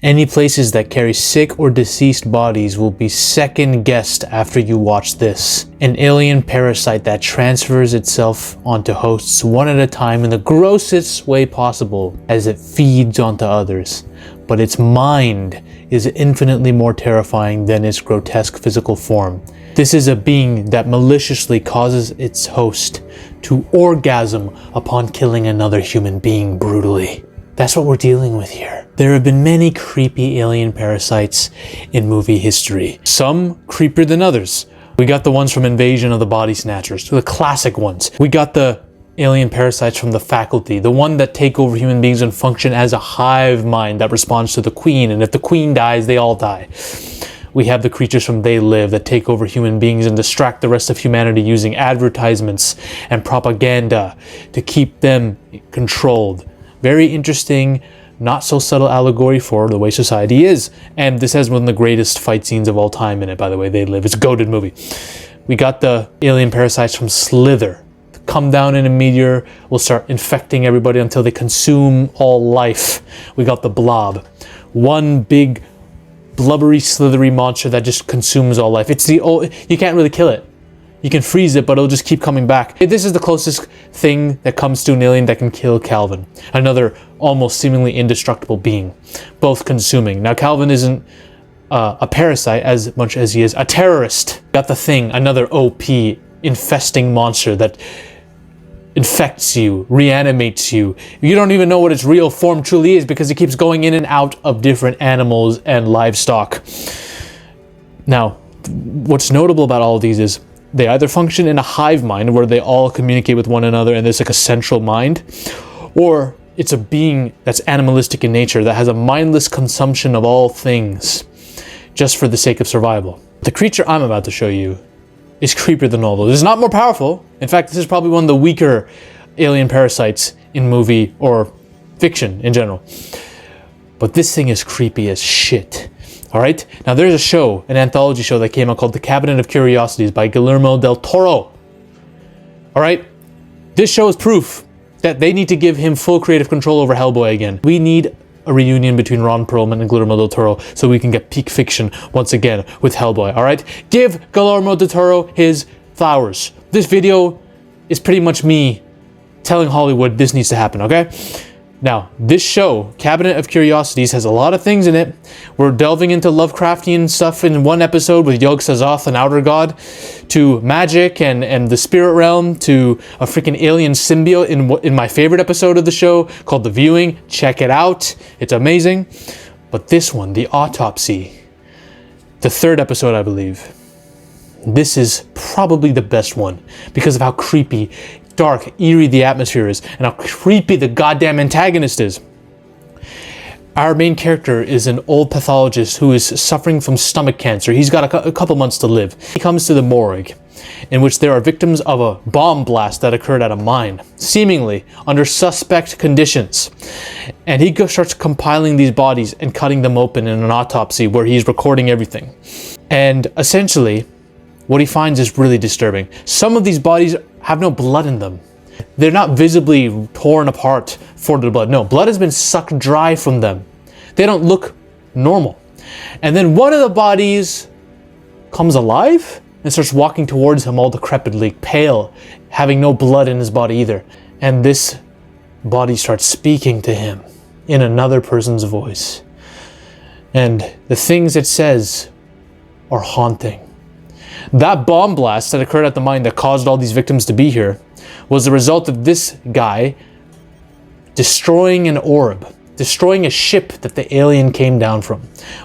Any places that carry sick or deceased bodies will be second guessed after you watch this. An alien parasite that transfers itself onto hosts one at a time in the grossest way possible as it feeds onto others. But its mind is infinitely more terrifying than its grotesque physical form. This is a being that maliciously causes its host to orgasm upon killing another human being brutally. That's what we're dealing with here. There have been many creepy alien parasites in movie history. Some creepier than others. We got the ones from Invasion of the Body Snatchers, the classic ones. We got the alien parasites from The Faculty, the one that take over human beings and function as a hive mind that responds to the queen, and if the queen dies, they all die. We have the creatures from They Live that take over human beings and distract the rest of humanity using advertisements and propaganda to keep them controlled. Very interesting, not so subtle allegory for the way society is. And this has one of the greatest fight scenes of all time in it, by the way. They Live. It's a goated movie. We got the alien parasites from Slither. Come down in a meteor, will start infecting everybody until they consume all life. We got the Blob. One big blubbery, slithery monster that just consumes all life. It's you can't really kill it. You can freeze it, but it'll just keep coming back. This is the closest thing that comes to an alien that can kill Calvin, another almost seemingly indestructible being, both consuming. Now, Calvin isn't a parasite as much as he is a terrorist. Got the Thing, another OP infesting monster that infects you, reanimates you. You don't even know what its real form truly is because it keeps going in and out of different animals and livestock. Now, what's notable about all of these is they either function in a hive mind where they all communicate with one another and there's like a central mind, or it's a being that's animalistic in nature that has a mindless consumption of all things just for the sake of survival. The creature I'm about to show you is creepier than all those. It's not more powerful. In fact, this is probably one of the weaker alien parasites in movie or fiction in general. But this thing is creepy as shit. All right, now there's a show, an anthology show that came out called The Cabinet of Curiosities by Guillermo del Toro. All right, this show is proof that they need to give him full creative control over Hellboy again. We need a reunion between Ron Perlman and Guillermo del Toro so we can get peak fiction once again with Hellboy, all right? Give Guillermo del Toro his flowers. This video is pretty much me telling Hollywood this needs to happen, okay? Now, this show, Cabinet of Curiosities, has a lot of things in it. We're delving into Lovecraftian stuff in one episode with Yog-Sothoth, an outer god, to magic and the spirit realm, to a freaking alien symbiote in my favorite episode of the show called The Viewing. Check it out. It's amazing. But this one, the Autopsy, the third episode, I believe, this is probably the best one because of how creepy, dark, eerie the atmosphere is, and how creepy the goddamn antagonist is. Our main character is an old pathologist who is suffering from stomach cancer. He's got a couple months to live. He comes to the morgue, in which there are victims of a bomb blast that occurred at a mine, seemingly under suspect conditions. And he starts compiling these bodies and cutting them open in an autopsy where he's recording everything. And essentially, what he finds is really disturbing. Some of these bodies have no blood in them. They're not visibly torn apart for the blood. No, blood has been sucked dry from them. They don't look normal. And then one of the bodies comes alive and starts walking towards him all decrepitly, pale, having no blood in his body either. And this body starts speaking to him in another person's voice. And the things it says are haunting. That bomb blast that occurred at the mine that caused all these victims to be here was the result of this guy destroying an orb, destroying a ship that the alien came down from.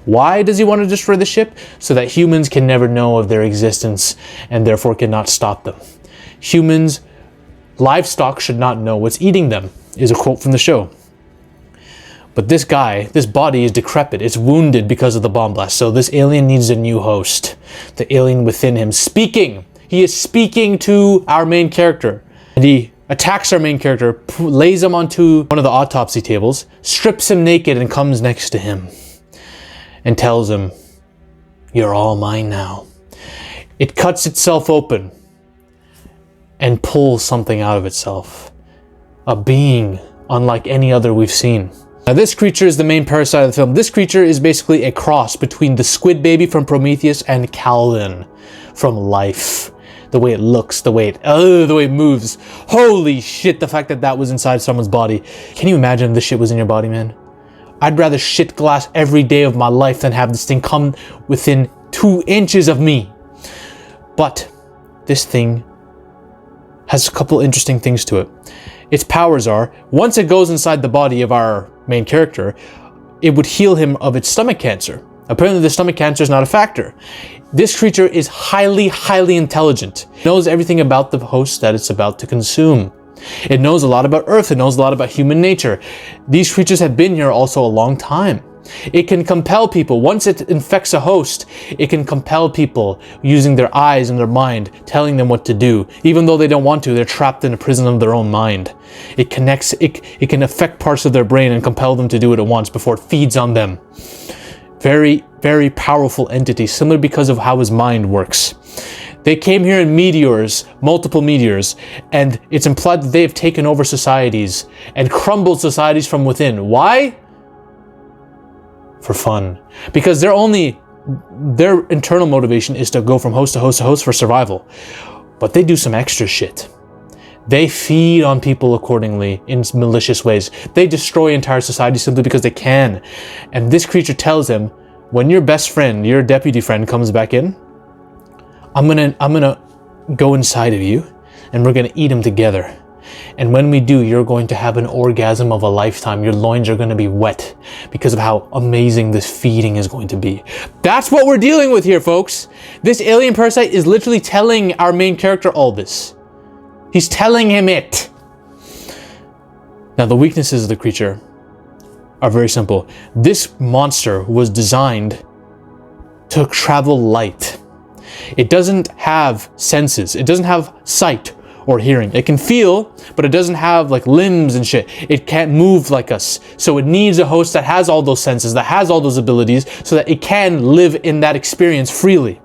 Why does he want to destroy the ship? So that humans can never know of their existence and therefore cannot stop them. Humans, livestock should not know what's eating them, is a quote from the show. But this guy, this body is decrepit. It's wounded because of the bomb blast. So this alien needs a new host. The alien within him speaking. He is speaking to our main character. And he attacks our main character, lays him onto one of the autopsy tables, strips him naked and comes next to him and tells him, "You're all mine now." It cuts itself open and pulls something out of itself. A being unlike any other we've seen. Now this creature is the main parasite of the film. This creature is basically a cross between the squid baby from Prometheus and Calvin from Life. The way it looks, the way it moves. Holy shit, the fact that that was inside someone's body. Can you imagine if this shit was in your body, man? I'd rather shit glass every day of my life than have this thing come within 2 inches of me. But this thing has a couple interesting things to it. Its powers are, once it goes inside the body of our main character, it would heal him of its stomach cancer. Apparently the stomach cancer is not a factor. This creature is highly, highly intelligent. It knows everything about the host that it's about to consume. It knows a lot about Earth. It knows a lot about human nature. These creatures have been here also a long time. It can compel people. Once it infects a host, it can compel people using their eyes and their mind, telling them what to do. Even though they don't want to, they're trapped in a prison of their own mind. It can affect parts of their brain and compel them to do what it wants before it feeds on them. Very, very powerful entity, similar because of how his mind works. They came here in meteors, multiple meteors, and it's implied that they have taken over societies and crumbled societies from within. Why? For fun. Because their internal motivation is to go from host to host to host for survival. But they do some extra shit. They feed on people accordingly in malicious ways. They destroy entire society simply because they can. And this creature tells them, when your best friend, your deputy friend comes back in, I'm gonna go inside of you and we're gonna eat him together. And when we do, you're going to have an orgasm of a lifetime. Your loins are going to be wet because of how amazing this feeding is going to be. That's what we're dealing with here, folks. This alien parasite is literally telling our main character all this. He's telling him it. Now, the weaknesses of the creature are very simple. This monster was designed to travel light. It doesn't have senses. It doesn't have sight or hearing. It can feel, but it doesn't have like limbs and shit. It can't move like us. So it needs a host that has all those senses, that has all those abilities, so that it can live in that experience freely.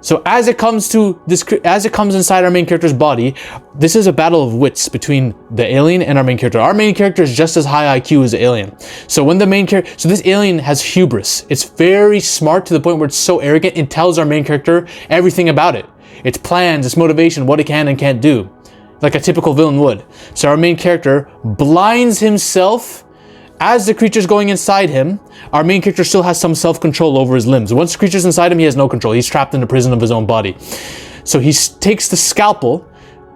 So as it comes inside our main character's body, this is a battle of wits between the alien and our main character. Our main character is just as high IQ as the alien. So when this alien has hubris. It's very smart to the point where it's so arrogant, it tells our main character everything about it. Its plans, its motivation, what it can and can't do. Like a typical villain would. So our main character blinds himself as the creature's going inside him. Our main character still has some self-control over his limbs. Once the creature's inside him, he has no control. He's trapped in the prison of his own body. So he takes the scalpel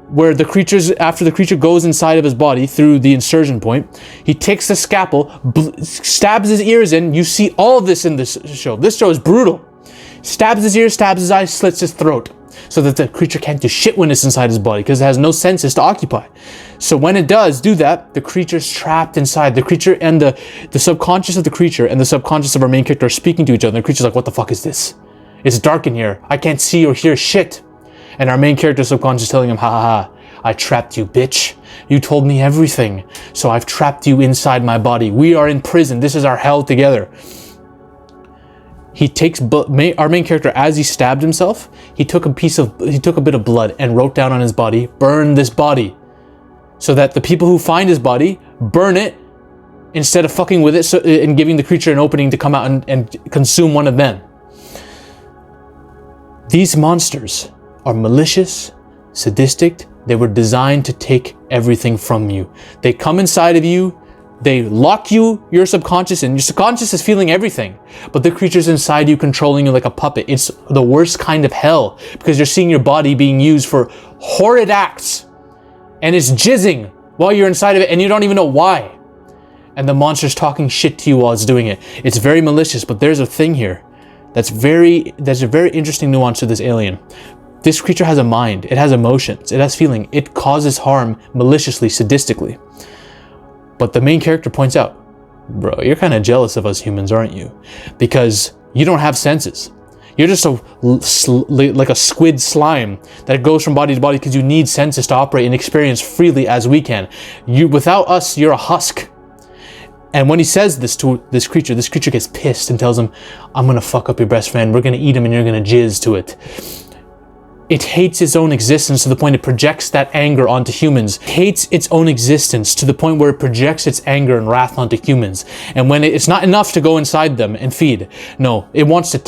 where after the creature goes inside of his body through the insertion point, he takes the scalpel, stabs his ears in. You see all of this in this show. This show is brutal. Stabs his ears, stabs his eyes, slits his throat, so that the creature can't do shit when it's inside his body because it has no senses to occupy. So when it does do that, the creature's trapped inside. The creature and the subconscious of the creature and the subconscious of our main character are speaking to each other. The creature's like, what the fuck is this? It's dark in here. I can't see or hear shit. And our main character's subconscious telling him, ha ha ha, I trapped you, bitch. You told me everything. So I've trapped you inside my body. We are in prison. This is our hell together. He takes our main character, as he stabbed himself, he took a bit of blood and wrote down on his body, burn this body, so that the people who find his body burn it instead of fucking with it and giving the creature an opening to come out and consume one of them. These monsters are malicious, sadistic. They were designed to take everything from you. They come inside of you. They lock your subconscious in. Your subconscious is feeling everything, but the creature's inside you, controlling you like a puppet. It's the worst kind of hell because you're seeing your body being used for horrid acts, and it's jizzing while you're inside of it, and you don't even know why. And the monster's talking shit to you while it's doing it. It's very malicious, but there's a thing here there's a very interesting nuance to this alien. This creature has a mind. It has emotions. It has feeling. It causes harm maliciously, sadistically. But the main character points out, bro, you're kind of jealous of us humans, aren't you? Because you don't have senses. You're just like a squid slime that goes from body to body because you need senses to operate and experience freely as we can. Without us, you're a husk. And when he says this to this creature gets pissed and tells him, I'm going to fuck up your best friend. We're going to eat him and you're going to jizz to it. It hates its own existence to the point it projects that anger onto humans. It hates its own existence to the point where it projects its anger and wrath onto humans. And when it's not enough to go inside them and feed. No, it wants to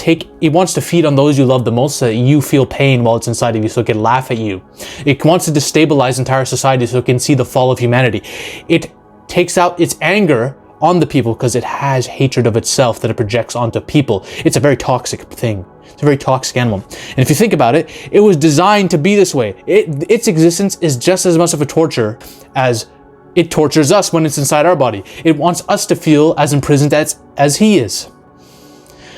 feed on those you love the most so that you feel pain while it's inside of you so it can laugh at you. It wants to destabilize entire society so it can see the fall of humanity. It takes out its anger on the people because it has hatred of itself that it projects onto people. It's a very toxic thing. It's a very toxic animal. And if you think about it, it was designed to be this way. Its existence is just as much of a torture as it tortures us when it's inside our body. It wants us to feel as imprisoned as he is.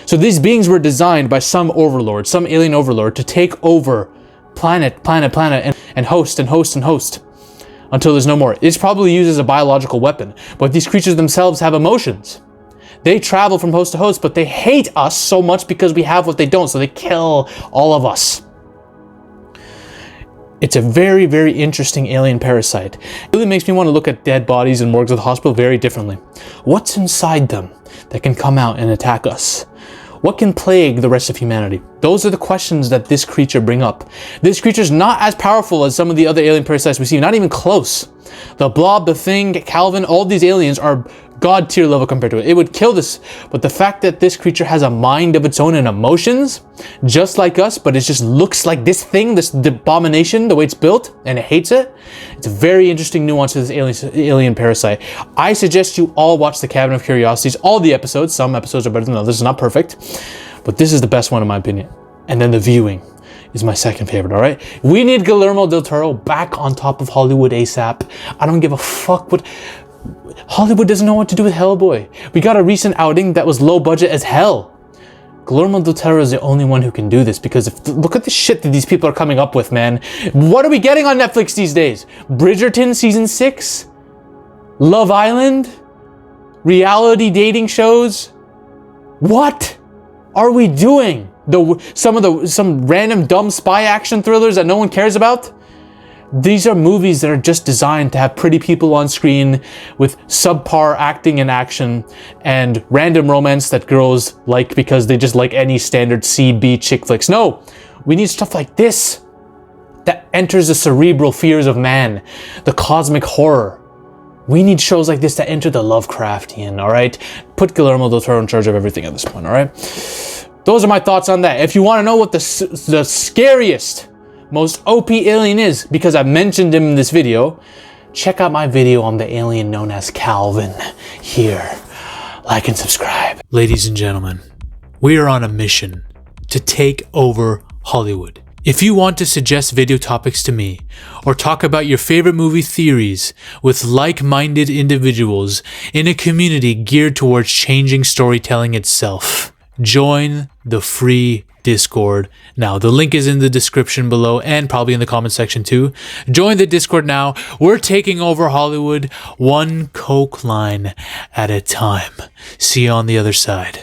So these beings were designed by some overlord, some alien overlord, to take over planet, and host until there's no more. It's probably used as a biological weapon, but these creatures themselves have emotions. They travel from host to host, but they hate us so much because we have what they don't, so they kill all of us. It's a very, very interesting alien parasite. It really makes me want to look at dead bodies in morgues of the hospital very differently. What's inside them that can come out and attack us? What can plague the rest of humanity? Those are the questions that this creature brings up. This creature is not as powerful as some of the other alien parasites we see, not even close. The Blob, the Thing, Calvin, all these aliens are God tier level compared to it. It would kill this, but the fact that this creature has a mind of its own and emotions, just like us, but it just looks like this thing, this abomination, the way it's built, and it hates it. It's a very interesting nuance to this alien parasite. I suggest you all watch the Cabinet of Curiosities, all the episodes. Some episodes are better than others. It's not perfect, but this is the best one in my opinion. And then The Viewing is my second favorite, all right? We need Guillermo del Toro back on top of Hollywood ASAP. I don't give a fuck what... Hollywood doesn't know what to do with Hellboy. We got a recent outing that was low budget as hell. Guillermo del Toro is the only one who can do this because look at the shit that these people are coming up with, man. What are we getting on Netflix these days? Bridgerton season 6? Love Island? Reality dating shows? What are we doing? Some random dumb spy action thrillers that no one cares about? These are movies that are just designed to have pretty people on screen with subpar acting and action and random romance that girls like because they just like any standard CB chick flicks. No, we need stuff like this that enters the cerebral fears of man, the cosmic horror. We need shows like this that enter the Lovecraftian, all right? Put Guillermo del Toro in charge of everything at this point, all right? Those are my thoughts on that. If you want to know what the scariest, most OP alien is, because I've mentioned him in this video, check out my video on the alien known as Calvin here. Like and subscribe. Ladies and gentlemen, we are on a mission to take over Hollywood. If you want to suggest video topics to me, or talk about your favorite movie theories with like-minded individuals in a community geared towards changing storytelling itself, join the free Discord now. The link is in the description below and probably in the comment section too. Join the Discord now. We're taking over Hollywood one Coke line at a time. See you on the other side.